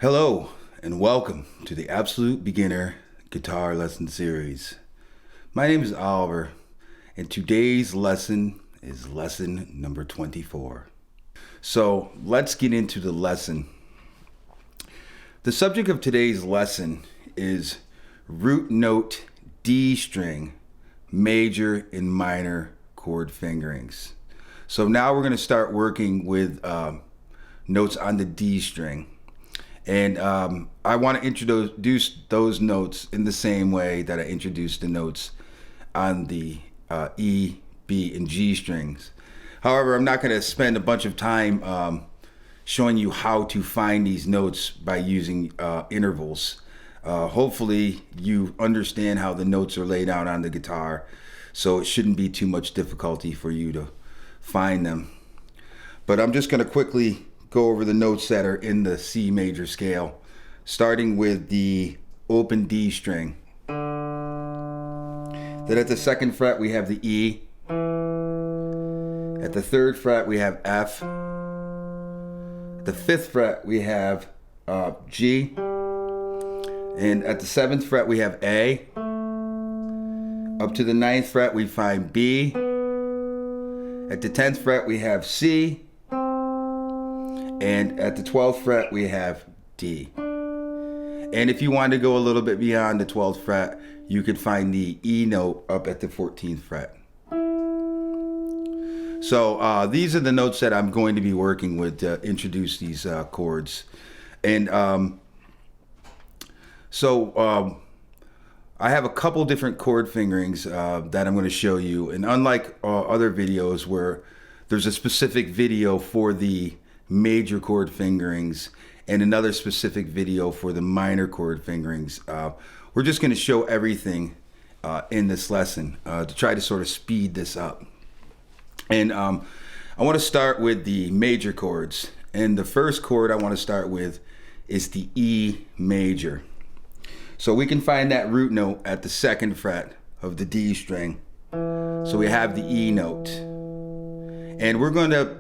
Hello and welcome to the Absolute Beginner Guitar Lesson Series. My name is Oliver and today's lesson is lesson number 24. So let's get into the lesson. The subject of today's lesson is root note D string, major and minor chord fingerings. So now we're going to start working with notes on the D string. And I want to introduce those notes in the same way that I introduced the notes on the E, B, and G strings. However, I'm not going to spend a bunch of time showing you how to find these notes by using intervals. Hopefully you understand how the notes are laid out on the guitar, so it shouldn't be too much difficulty for you to find them. But I'm just going to quickly go over the notes that are in the C major scale, starting with the open D string. Then at the second fret we have the E. At the third fret we have F. At the fifth fret we have G. And at the seventh fret we have A. Up to the ninth fret we find B. At the 10th fret we have C. And at the 12th fret we have D. And if you want to go a little bit beyond the 12th fret, you could find the E note up at the 14th fret. So these are the notes that I'm going to be working with to introduce these chords. And I have a couple different chord fingerings that I'm going to show you. And unlike other videos where there's a specific video for the major chord fingerings and another specific video for the minor chord fingerings, we're just going to show everything in this lesson to try to sort of speed this up. And I want to start with the major chords, and the first chord I want to start with is the E major. So we can find that root note at the second fret of the D string. So we have the E note. And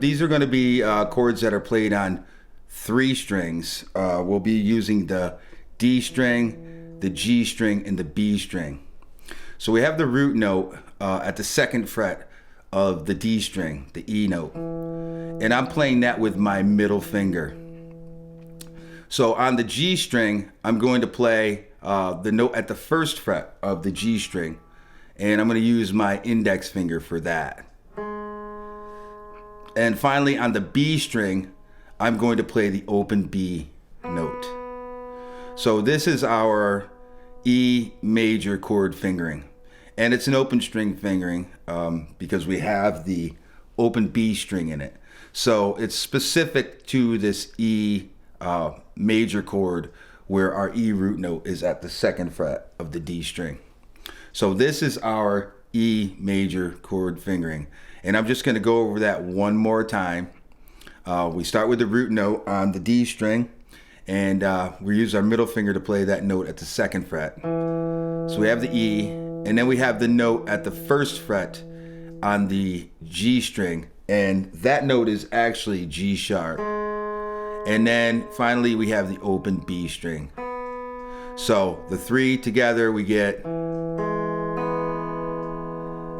these are going to be chords that are played on 3 strings. We'll be using the D string, the G string, and the B string. So we have the root note at the second fret of the D string, the E note. And I'm playing that with my middle finger. So on the G string, I'm going to play the note at the first fret of the G string. And I'm going to use my index finger for that. And finally, on the B string, I'm going to play the open B note. So this is our E major chord fingering. And it's an open string fingering because we have the open B string in it. So it's specific to this E major chord where our E root note is at the second fret of the D string. So this is our E major chord fingering. And I'm just going to go over that one more time. We start with the root note on the D string, and we use our middle finger to play that note at the second fret. So we have the E, and then we have the note at the first fret on the G string, and that note is actually G sharp. And then finally we have the open B string. So the 3 together we get,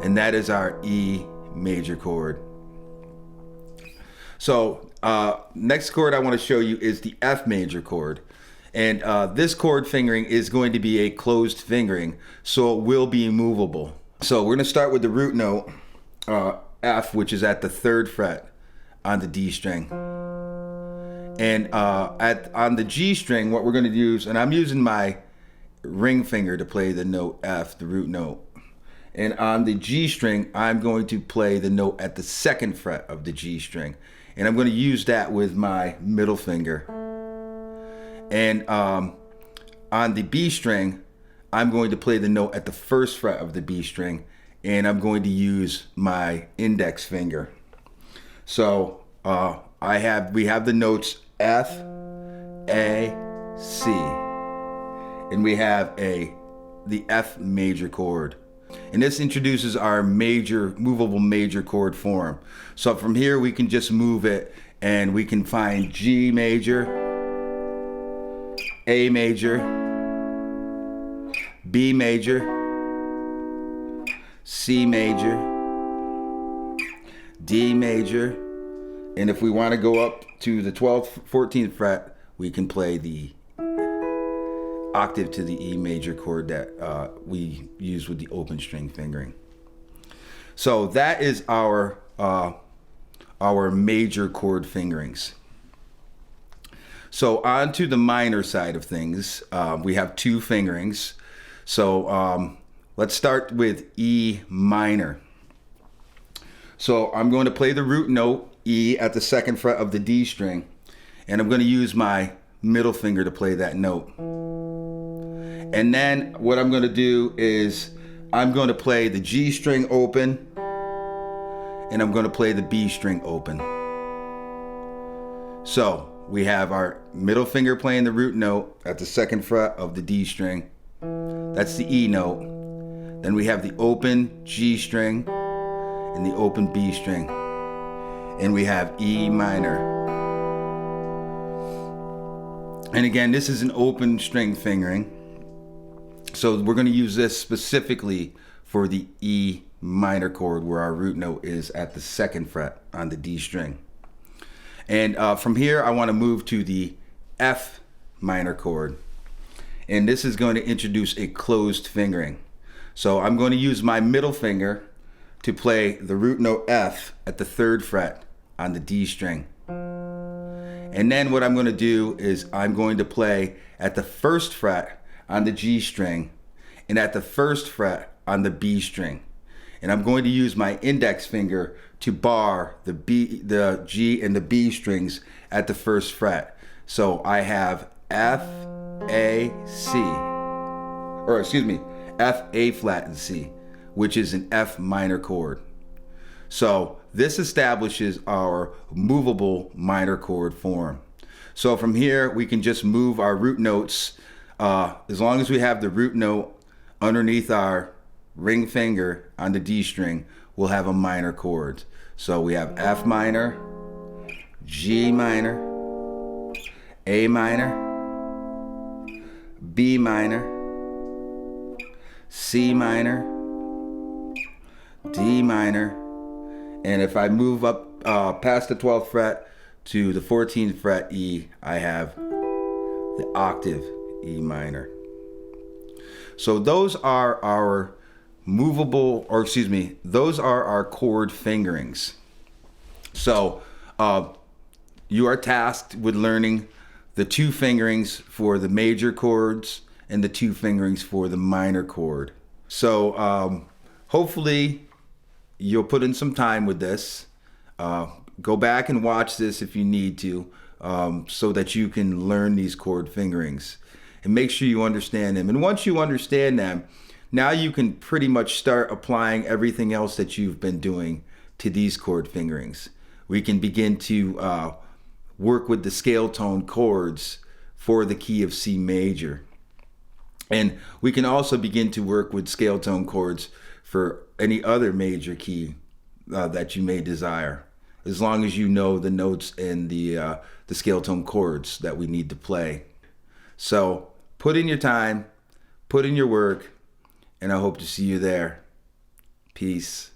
and that is our E major chord. So next chord I want to show you is the F major chord, and this chord fingering is going to be a closed fingering, so it will be movable. So we're going to start with the root note F, which is at the 3rd fret on the D string, and on the G string what we're going to use, and I'm using my ring finger to play the note F, the root note. And on the G string, I'm going to play the note at the 2nd fret of the G string. And I'm going to use that with my middle finger. And on the B string, I'm going to play the note at the 1st fret of the B string. And I'm going to use my index finger. So we have the notes F, A, C. And we have the F major chord. And this introduces our movable major chord form. So from here we can just move it and we can find G major, A major, B major, C major, D major, and if we want to go up to the 12th, 14th fret, we can play the octave to the E major chord that we use with the open string fingering. So that is our major chord fingerings. So on to the minor side of things, we have two fingerings. So let's start with E minor. So I'm going to play the root note E at the 2nd fret of the D string, and I'm going to use my middle finger to play that note. And then what I'm going to do is I'm going to play the G string open, and I'm going to play the B string open. So we have our middle finger playing the root note at the 2nd fret of the D string. That's the E note. Then we have the open G string and the open B string. And we have E minor. And again, this is an open string fingering. So we're going to use this specifically for the E minor chord, where our root note is at the 2nd fret on the D string. And from here, I want to move to the F minor chord. And this is going to introduce a closed fingering. So I'm going to use my middle finger to play the root note F at the 3rd fret on the D string. And then what I'm going to do is I'm going to play at the 1st fret on the G string and at the 1st fret on the B string. And I'm going to use my index finger to bar the G and the B strings at the 1st fret. So I have F, A, C, or excuse me, F, A flat, and C, which is an F minor chord. So this establishes our movable minor chord form. So from here, we can just move our root notes. As long as we have the root note underneath our ring finger on the D string, we'll have a minor chord. So we have F minor, G minor, A minor, B minor, C minor, D minor, and if I move up past the 12th fret to the 14th fret E, I have the octave E minor. So those are our those are our chord fingerings. So you are tasked with learning the two fingerings for the major chords and the two fingerings for the minor chord. So hopefully you'll put in some time with this. Go back and watch this if you need to, so that you can learn these chord fingerings and make sure you understand them. And once you understand them, now you can pretty much start applying everything else that you've been doing to these chord fingerings. We can begin to work with the scale tone chords for the key of C major. And we can also begin to work with scale tone chords for any other major key that you may desire, as long as you know the notes and the scale tone chords that we need to play. So put in your time, put in your work, and I hope to see you there. Peace.